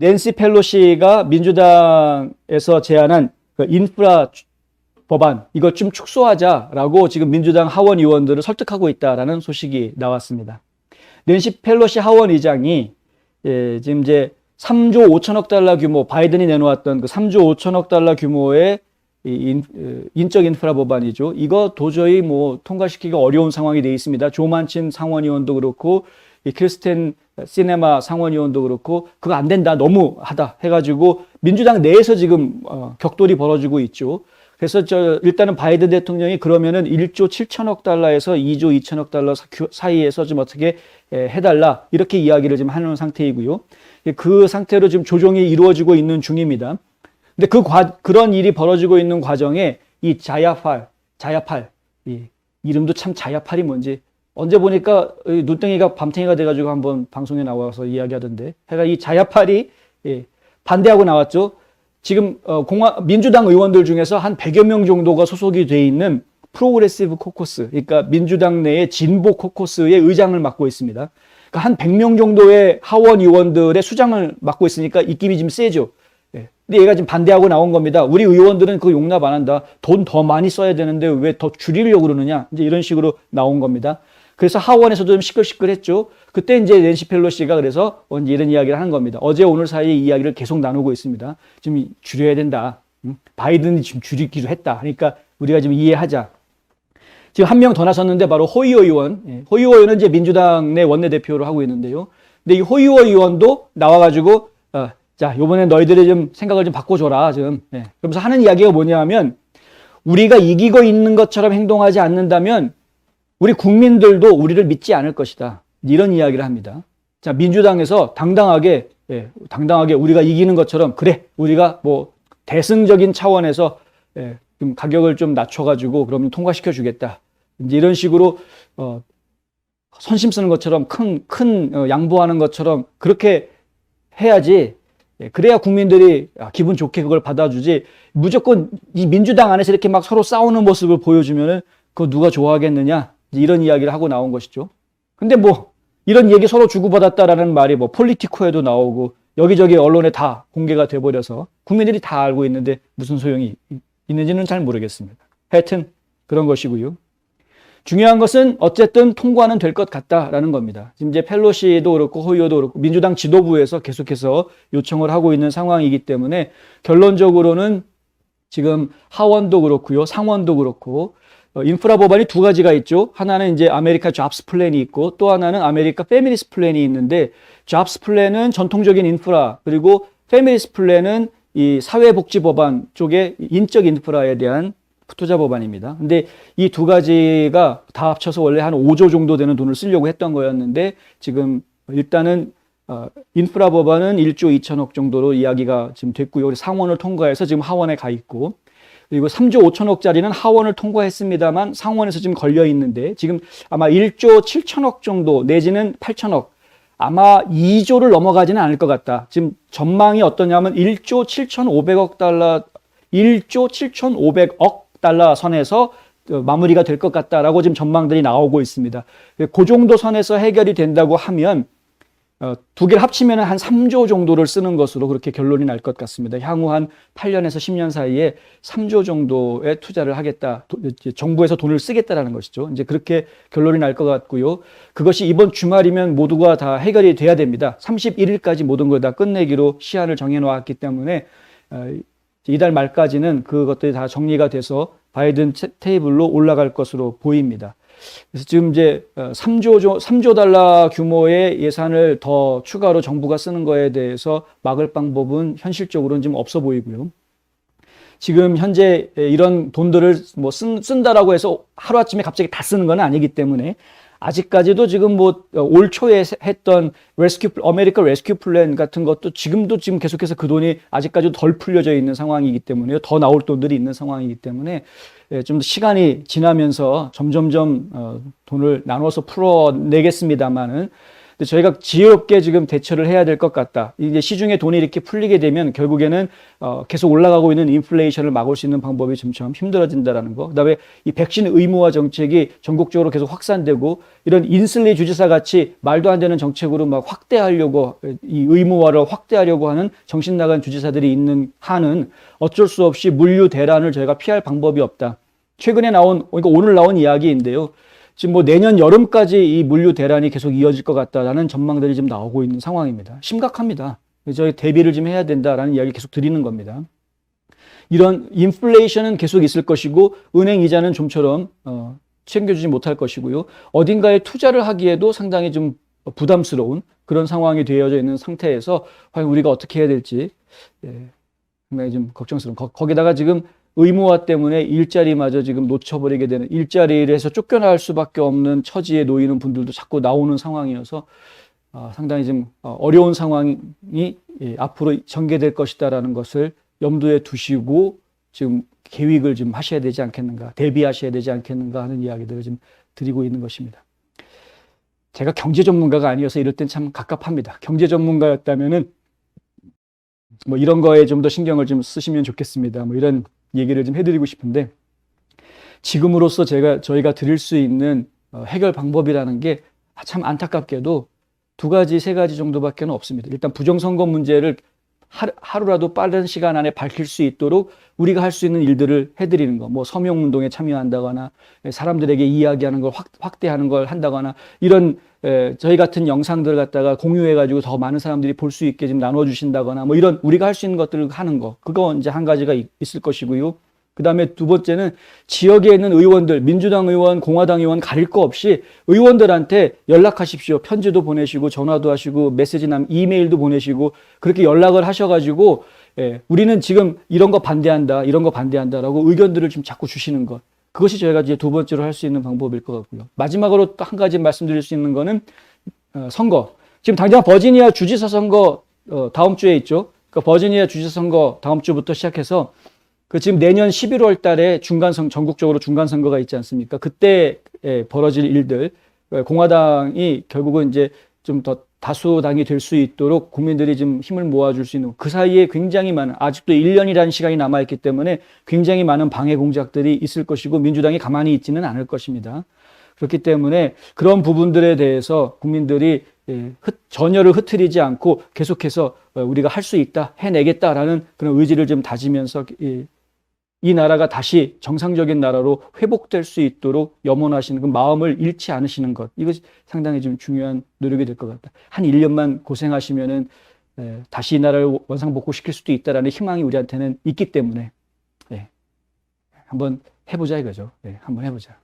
낸시 펠로시가 민주당에서 제안한 그 인프라 법안, 이것 좀 축소하자라고 지금 민주당 하원 의원들을 설득하고 있다라는 소식이 나왔습니다. 낸시 펠로시 하원 의장이 지금 이제 3조 5천억 달러 규모, 바이든이 내놓았던 그 3조 5천억 달러 규모의 인적 인프라 법안이죠. 이거 도저히 뭐 통과시키기가 어려운 상황이 되어 있습니다. 조 만친 상원의원도 그렇고, 이 크리스텐 시네마 상원의원도 그렇고, 그거 안 된다, 너무하다 해가지고 민주당 내에서 지금 격돌이 벌어지고 있죠. 그래서 일단은 바이든 대통령이 그러면은 1조 7천억 달러에서 2조 2천억 달러 사이에서 좀 어떻게 해달라, 이렇게 이야기를 지금 하는 상태이고요. 그 상태로 지금 조정이 이루어지고 있는 중입니다. 근데 그런 일이 벌어지고 있는 과정에 이 자야팔, 이 이름도 참, 자야팔이 뭔지 언제 보니까 눈덩이가 밤탱이가 돼가지고 한번 방송에 나와서 이야기하던데, 해가 이 자야팔이 반대하고 나왔죠. 지금 민주당 의원들 중에서 한 100여 명 정도가 소속이 돼 있는 프로그레시브 코커스, 그러니까 민주당 내의 진보 코커스의 의장을 맡고 있습니다. 그러니까 한 100명 정도의 하원 의원들의 수장을 맡고 있으니까 입김이 좀 세죠. 근데 얘가 지금 반대하고 나온 겁니다. 우리 의원들은 그거 용납 안 한다. 돈 더 많이 써야 되는데 왜 더 줄이려고 그러느냐. 이제 이런 식으로 나온 겁니다. 그래서 하원에서도 좀 시끌시끌했죠. 그때 이제 낸시 펠로시가 그래서 이제 이런 이야기를 하는 겁니다. 어제 오늘 사이에 이야기를 계속 나누고 있습니다. 좀 줄여야 된다. 바이든이 지금 줄이기로 했다. 그러니까 우리가 좀 이해하자. 지금 한 명 더 나섰는데 바로 호이어 의원. 호이어 의원은 이제 민주당 내 원내대표로 하고 있는데요. 근데 이 호이어 의원도 나와가지고 자, 요번에 너희들이 좀 생각을 좀 바꿔줘라, 좀. 그러면서 하는 이야기가 뭐냐면, 우리가 이기고 있는 것처럼 행동하지 않는다면, 우리 국민들도 우리를 믿지 않을 것이다. 이런 이야기를 합니다. 자, 민주당에서 당당하게 우리가 이기는 것처럼, 그래, 우리가 뭐, 대승적인 차원에서, 좀 가격을 좀 낮춰가지고, 그러면 통과시켜 주겠다. 이제 이런 식으로, 선심 쓰는 것처럼, 큰 양보하는 것처럼, 그렇게 해야지, 그래야 국민들이 기분 좋게 그걸 받아주지, 무조건 이 민주당 안에서 이렇게 막 서로 싸우는 모습을 보여주면은 그거 누가 좋아하겠느냐, 이런 이야기를 하고 나온 것이죠. 근데 뭐 이런 얘기 서로 주고받았다라는 말이 뭐 폴리티코에도 나오고 여기저기 언론에 다 공개가 돼버려서 국민들이 다 알고 있는데 무슨 소용이 있는지는 잘 모르겠습니다. 하여튼 그런 것이고요. 중요한 것은 어쨌든 통과는 될 것 같다라는 겁니다. 지금 이제 펠로시도 그렇고 호이어도 그렇고 민주당 지도부에서 계속해서 요청을 하고 있는 상황이기 때문에 결론적으로는 지금 하원도 그렇고요, 상원도 그렇고 인프라 법안이 두 가지가 있죠. 하나는 이제 아메리카 잡스 플랜이 있고 또 하나는 아메리카 페미니스트 플랜이 있는데, 잡스 플랜은 전통적인 인프라, 그리고 페미니스트 플랜은 이 사회복지 법안 쪽의 인적 인프라에 대한 투자 법안입니다. 근데 이 두 가지가 다 합쳐서 원래 한 5조 정도 되는 돈을 쓰려고 했던 거였는데, 지금 일단은 인프라 법안은 1조 2천억 정도로 이야기가 지금 됐고요. 상원을 통과해서 지금 하원에 가 있고, 그리고 3조 5천억짜리는 하원을 통과했습니다만 상원에서 지금 걸려 있는데, 지금 아마 1조 7천억 정도 내지는 8천억, 아마 2조를 넘어가지는 않을 것 같다. 지금 전망이 어떠냐면 1조 7,500억 달러, 1조 7,500억 달러 선에서 마무리가 될 것 같다라고 지금 전망들이 나오고 있습니다. 그 정도 선에서 해결이 된다고 하면 두 개를 합치면 한 3조 정도를 쓰는 것으로 그렇게 결론이 날 것 같습니다. 향후 한 8년에서 10년 사이에 3조 정도의 투자를 하겠다, 정부에서 돈을 쓰겠다라는 것이죠. 이제 그렇게 결론이 날 것 같고요. 그것이 이번 주말이면 모두가 다 해결이 돼야 됩니다. 31일까지 모든 걸 다 끝내기로 시한을 정해놓았기 때문에 이달 말까지는 그것들이 다 정리가 돼서 바이든 테이블로 올라갈 것으로 보입니다. 그래서 지금 이제 3조 달러 규모의 예산을 더 추가로 정부가 쓰는 거에 대해서 막을 방법은 현실적으로는 좀 없어 보이고요. 지금 현재 이런 돈들을 뭐 쓴다라고 해서 하루아침에 갑자기 다 쓰는 건 아니기 때문에 아직까지도 지금 뭐 올 초에 했던 아메리카 레스큐 플랜 같은 것도 지금 계속해서 그 돈이 아직까지도 덜 풀려져 있는 상황이기 때문에요. 더 나올 돈들이 있는 상황이기 때문에 좀 시간이 지나면서 점점점 돈을 나눠서 풀어내겠습니다만은, 근데 저희가 지혜롭게 지금 대처를 해야 될 것 같다. 이제 시중에 돈이 이렇게 풀리게 되면 결국에는 계속 올라가고 있는 인플레이션을 막을 수 있는 방법이 점점 힘들어진다라는 거. 그다음에 이 백신 의무화 정책이 전국적으로 계속 확산되고 이런 인슬리 주지사 같이 말도 안 되는 정책으로 막 확대하려고 이 의무화를 확대하려고 하는 정신 나간 주지사들이 있는 한은 어쩔 수 없이 물류 대란을 저희가 피할 방법이 없다. 최근에 나온, 그러니까 오늘 나온 이야기인데요. 지금 뭐 내년 여름까지 이 물류 대란이 계속 이어질 것 같다라는 전망들이 지금 나오고 있는 상황입니다. 심각합니다. 저희 대비를 좀 해야 된다라는 이야기 계속 드리는 겁니다. 이런 인플레이션은 계속 있을 것이고 은행 이자는 좀처럼 챙겨주지 못할 것이고요. 어딘가에 투자를 하기에도 상당히 좀 부담스러운 그런 상황이 되어져 있는 상태에서 과연 우리가 어떻게 해야 될지 상당히 좀 걱정스러운. 거기다가 지금 의무화 때문에 일자리마저 지금 놓쳐버리게 되는, 일자리에서 쫓겨날 수밖에 없는 처지에 놓이는 분들도 자꾸 나오는 상황이어서 상당히 좀 어려운 상황이 앞으로 전개될 것이다라는 것을 염두에 두시고 지금 계획을 좀 하셔야 되지 않겠는가, 대비하셔야 되지 않겠는가 하는 이야기들을 좀 드리고 있는 것입니다. 제가 경제 전문가가 아니어서 이럴 땐 참 갑갑합니다. 경제 전문가였다면은 뭐 이런 거에 좀 더 신경을 좀 쓰시면 좋겠습니다. 뭐 이런 얘기를 좀 해드리고 싶은데 지금으로서 저희가 드릴 수 있는 해결 방법이라는 게 참 안타깝게도 두 가지, 세 가지 정도밖에 없습니다. 일단 부정선거 문제를 하루라도 빠른 시간 안에 밝힐 수 있도록 우리가 할 수 있는 일들을 해드리는 거, 뭐 서명운동에 참여한다거나 사람들에게 이야기하는 걸 확대하는 걸 한다거나 이런 저희 같은 영상들 갖다가 공유해가지고 더 많은 사람들이 볼 수 있게 좀 나눠주신다거나 뭐 이런 우리가 할 수 있는 것들을 하는 거, 그거 이제 한 가지가 있을 것이고요. 그 다음에 두 번째는 지역에 있는 의원들, 민주당 의원, 공화당 의원 가릴 거 없이 의원들한테 연락하십시오. 편지도 보내시고 전화도 하시고 이메일도 보내시고 그렇게 연락을 하셔가지고 우리는 지금 이런 거 반대한다, 이런 거 반대한다라고 의견들을 좀 자꾸 주시는 것. 그것이 저희가 이제 두 번째로 할 수 있는 방법일 것 같고요. 마지막으로 또 한 가지 말씀드릴 수 있는 거는 선거. 지금 당장 버지니아 주지사 선거 다음 주에 있죠. 그러니까 버지니아 주지사 선거 다음 주부터 시작해서 지금 내년 11월 달에 전국적으로 중간선거가 있지 않습니까? 그때 벌어질 일들, 공화당이 결국은 이제 좀 더 다수당이 될 수 있도록 국민들이 좀 힘을 모아줄 수 있는, 그 사이에 굉장히 많은, 아직도 1년이라는 시간이 남아있기 때문에 굉장히 많은 방해 공작들이 있을 것이고 민주당이 가만히 있지는 않을 것입니다. 그렇기 때문에 그런 부분들에 대해서 국민들이 전열을 흐트리지 않고 계속해서 우리가 할 수 있다, 해내겠다라는 그런 의지를 좀 다지면서 이 나라가 다시 정상적인 나라로 회복될 수 있도록 염원하시는 그 마음을 잃지 않으시는 것, 이것이 상당히 좀 중요한 노력이 될 것 같다. 한 1년만 고생하시면은 다시 이 나라를 원상복구시킬 수도 있다라는 희망이 우리한테는 있기 때문에 한번 해보자 이거죠. 한번 해보자.